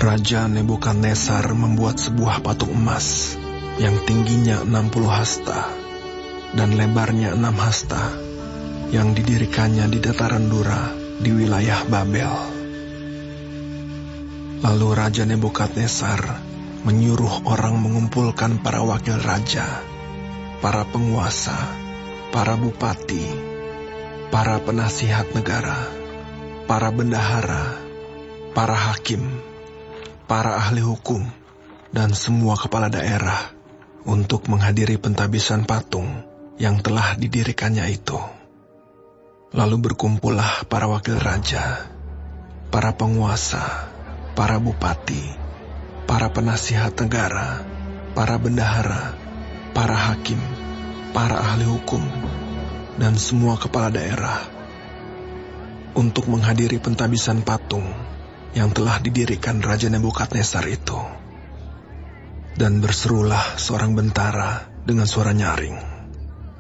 Raja Nebukadnezar membuat sebuah patung emas yang tingginya 60 hasta dan lebarnya 6 hasta, yang didirikannya di dataran Dura di wilayah Babel. Lalu Raja Nebukadnezar menyuruh orang mengumpulkan para wakil raja, para penguasa, para bupati, para penasihat negara, para bendahara, para hakim, para ahli hukum, dan semua kepala daerah untuk menghadiri pentabisan patung yang telah didirikannya itu. Lalu berkumpullah para wakil raja, para penguasa, para bupati, para penasihat negara, para bendahara, para hakim, para ahli hukum, dan semua kepala daerah untuk menghadiri pentabisan patung yang telah didirikan Raja Nebukadnezar itu. Dan berserulah seorang bentara dengan suara nyaring.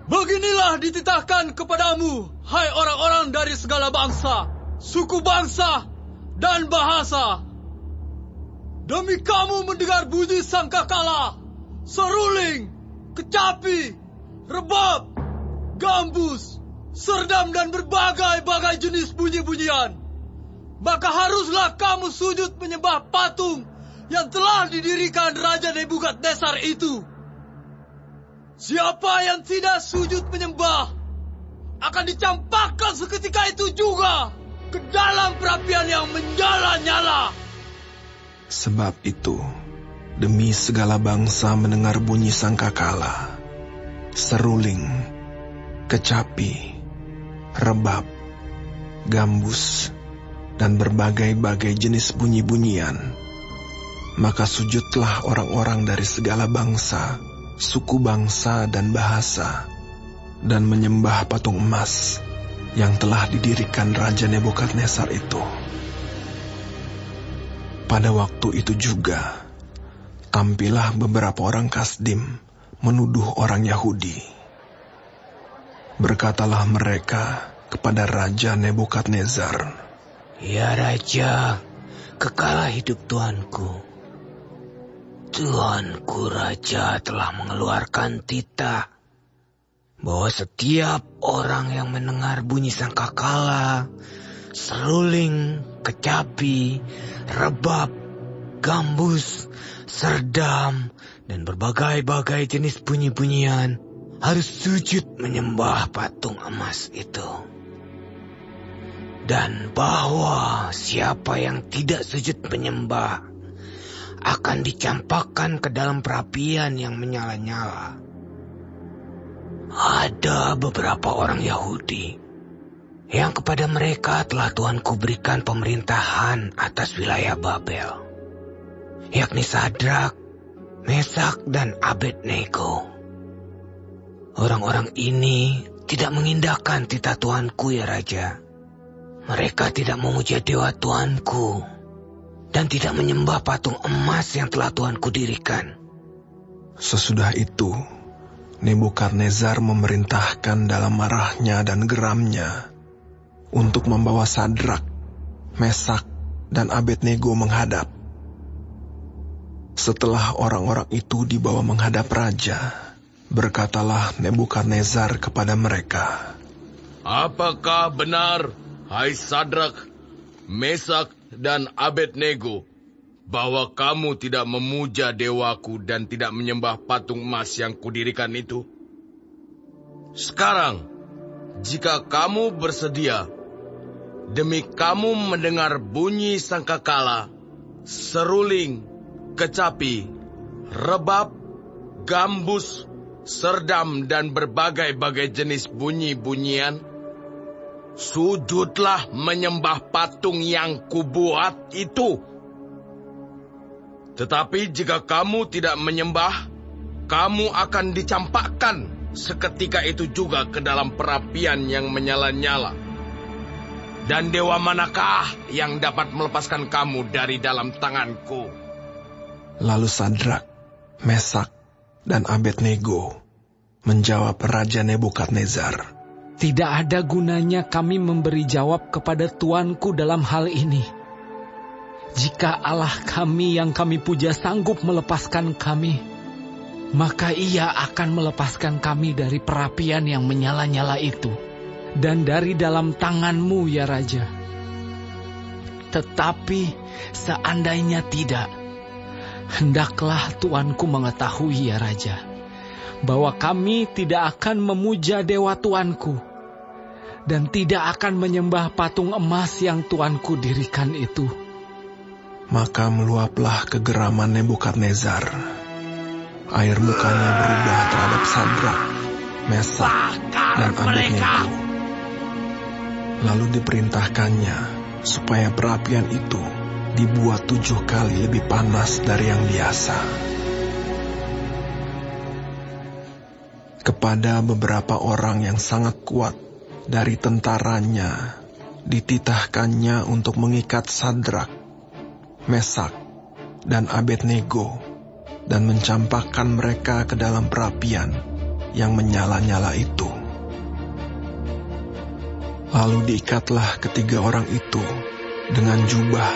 Beginilah dititahkan kepadamu, hai orang-orang dari segala bangsa, suku bangsa, dan bahasa. Demi kamu mendengar bunyi sangkakala, seruling, kecapi, rebab, gambus, serdam, dan berbagai-bagai jenis bunyi-bunyian, maka haruslah kamu sujud menyembah patung yang telah didirikan Raja Nebukadnezar itu. Siapa yang tidak sujud menyembah akan dicampakkan seketika itu juga ke dalam perapian yang menyala-nyala. Sebab itu, demi segala bangsa mendengar bunyi sangkakala, seruling, kecapi, rebab, gambus, dan berbagai-bagai jenis bunyi-bunyian, maka sujudlah orang-orang dari segala bangsa, suku bangsa, dan bahasa, dan menyembah patung emas yang telah didirikan Raja Nebukadnezar itu. Pada waktu itu juga, tampillah beberapa orang Kasdim menuduh orang Yahudi. Berkatalah mereka kepada Raja Nebukadnezar, "Ya Raja, kekalah hidup Tuanku. Tuanku Raja telah mengeluarkan titah bahwa setiap orang yang mendengar bunyi sangkakala, seruling, kecapi, rebab, gambus, serdam, dan berbagai-bagai jenis bunyi-bunyian harus sujud menyembah patung emas itu. Dan bahwa siapa yang tidak sujud menyembah akan dicampakkan ke dalam perapian yang menyala-nyala." Ada beberapa orang Yahudi yang kepada mereka telah Tuanku berikan pemerintahan atas wilayah Babel, yakni Sadrak, Mesak, dan Abednego. Orang-orang ini tidak mengindahkan titah Tuanku, ya Raja. Mereka tidak memuja dewa Tuanku dan tidak menyembah patung emas yang telah Tuanku dirikan. Sesudah itu, Nebukadnezar memerintahkan dalam marahnya dan geramnya untuk membawa Sadrak, Mesak, dan Abednego menghadap. Setelah orang-orang itu dibawa menghadap raja, berkatalah Nebukadnezar kepada mereka, "Apakah benar, hai Sadrak, Mesak, dan Abednego, bahwa kamu tidak memuja dewaku dan tidak menyembah patung emas yang kudirikan itu? Sekarang, jika kamu bersedia, demi kamu mendengar bunyi sangkakala, seruling, kecapi, rebab, gambus, serdam, dan berbagai-bagai jenis bunyi-bunyian, sujudlah menyembah patung yang kubuat itu. Tetapi jika kamu tidak menyembah, kamu akan dicampakkan seketika itu juga ke dalam perapian yang menyala-nyala. Dan dewa manakah yang dapat melepaskan kamu dari dalam tanganku?" Lalu Sadrak, Mesak, dan Abednego menjawab Raja Nebukadnezar, "Tidak ada gunanya kami memberi jawab kepada tuanku dalam hal ini. Jika Allah kami yang kami puja sanggup melepaskan kami, maka Ia akan melepaskan kami dari perapian yang menyala-nyala itu, dan dari dalam tangan-Mu, ya Raja. Tetapi seandainya tidak, hendaklah Tuanku mengetahui, ya Raja, bahwa kami tidak akan memuja dewa Tuanku, dan tidak akan menyembah patung emas yang Tuanku dirikan itu. Maka meluaplah kegeraman Nebukadnezar. Air mukanya berubah terhadap Sadrak, Mesak, dan Abednego. Lalu diperintahkannya supaya perapian itu dibuat 7 kali lebih panas dari yang biasa. Kepada beberapa orang yang sangat kuat dari tentaranya, dititahkannya untuk mengikat Sadrak, Mesak, dan Abednego, dan mencampakkan mereka ke dalam perapian yang menyala-nyala itu. Lalu diikatlah ketiga orang itu dengan jubah,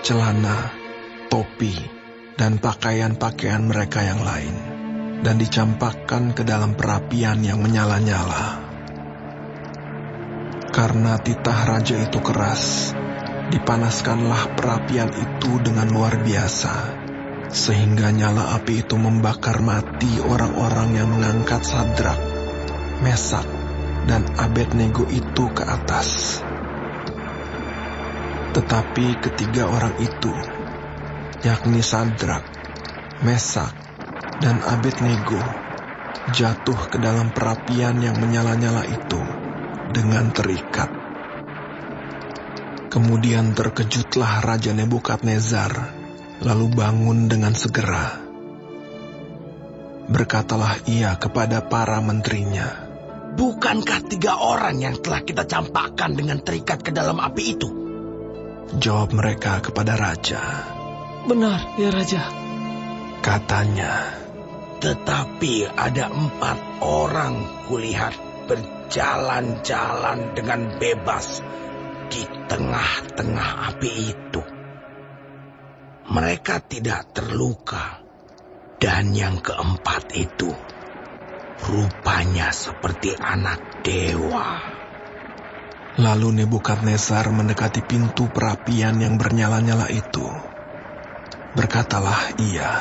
celana, topi, dan pakaian-pakaian mereka yang lain, dan dicampakkan ke dalam perapian yang menyala-nyala. Karena titah raja itu keras, dipanaskanlah perapian itu dengan luar biasa, sehingga nyala api itu membakar mati orang-orang yang mengangkat Sadrak, Mesak, dan Abednego itu ke atas. Tetapi ketiga orang itu, yakni Sadrak, Mesak, dan Abednego, jatuh ke dalam perapian yang menyala-nyala itu dengan terikat. Kemudian terkejutlah Raja Nebukadnezar, lalu bangun dengan segera. Berkatalah ia kepada para menterinya, "Bukankah 3 orang yang telah kita campakkan dengan terikat ke dalam api itu?" Jawab mereka kepada raja. "Benar, ya Raja." Katanya, "Tetapi ada 4 orang kulihat berjalan-jalan dengan bebas di tengah-tengah api itu. Mereka tidak terluka, dan yang keempat itu rupanya seperti anak dewa." Lalu Nebukadnezar mendekati pintu perapian yang bernyala-nyala itu. Berkatalah ia,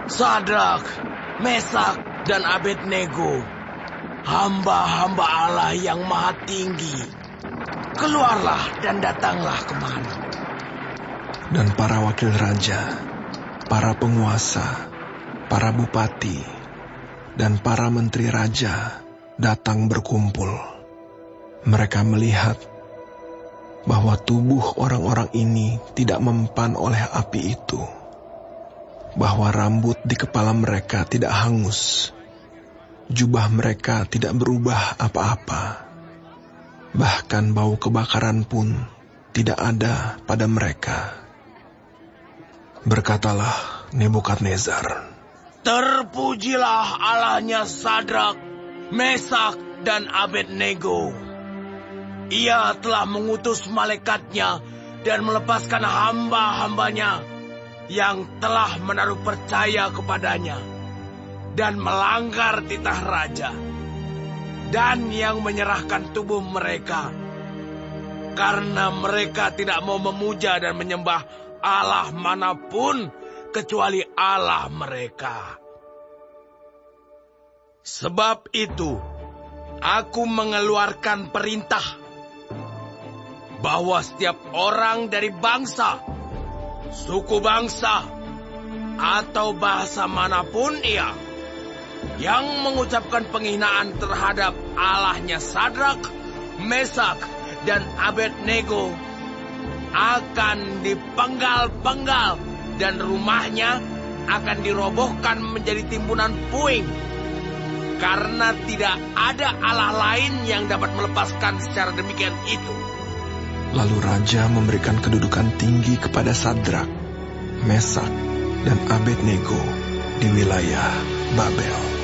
"Sadrak, Mesak, dan Abednego, hamba-hamba Allah yang maha tinggi, keluarlah dan datanglah kemari." Dan para wakil raja, para penguasa, para bupati, dan para menteri raja datang berkumpul. Mereka melihat bahwa tubuh orang-orang ini tidak mempan oleh api itu, bahwa rambut di kepala mereka tidak hangus, jubah mereka tidak berubah apa-apa, bahkan bau kebakaran pun tidak ada pada mereka. Berkatalah Nebukadnezar, "Terpujilah Allahnya Sadrak, Mesak, dan Abednego. Ia telah mengutus malaikatnya dan melepaskan hamba-hambanya yang telah menaruh percaya kepadanya dan melanggar titah raja, dan yang menyerahkan tubuh mereka karena mereka tidak mau memuja dan menyembah Allah manapun kecuali Allah mereka. Sebab itu, aku mengeluarkan perintah bahwa setiap orang dari bangsa, suku bangsa, atau bahasa manapun ia yang mengucapkan penghinaan terhadap Allahnya Sadrak, Mesak, dan Abednego akan dipenggal-penggal dan rumahnya akan dirobohkan menjadi timbunan puing, karena tidak ada Allah lain yang dapat melepaskan secara demikian itu." Lalu raja memberikan kedudukan tinggi kepada Sadrak, Mesak, dan Abednego di wilayah Babel.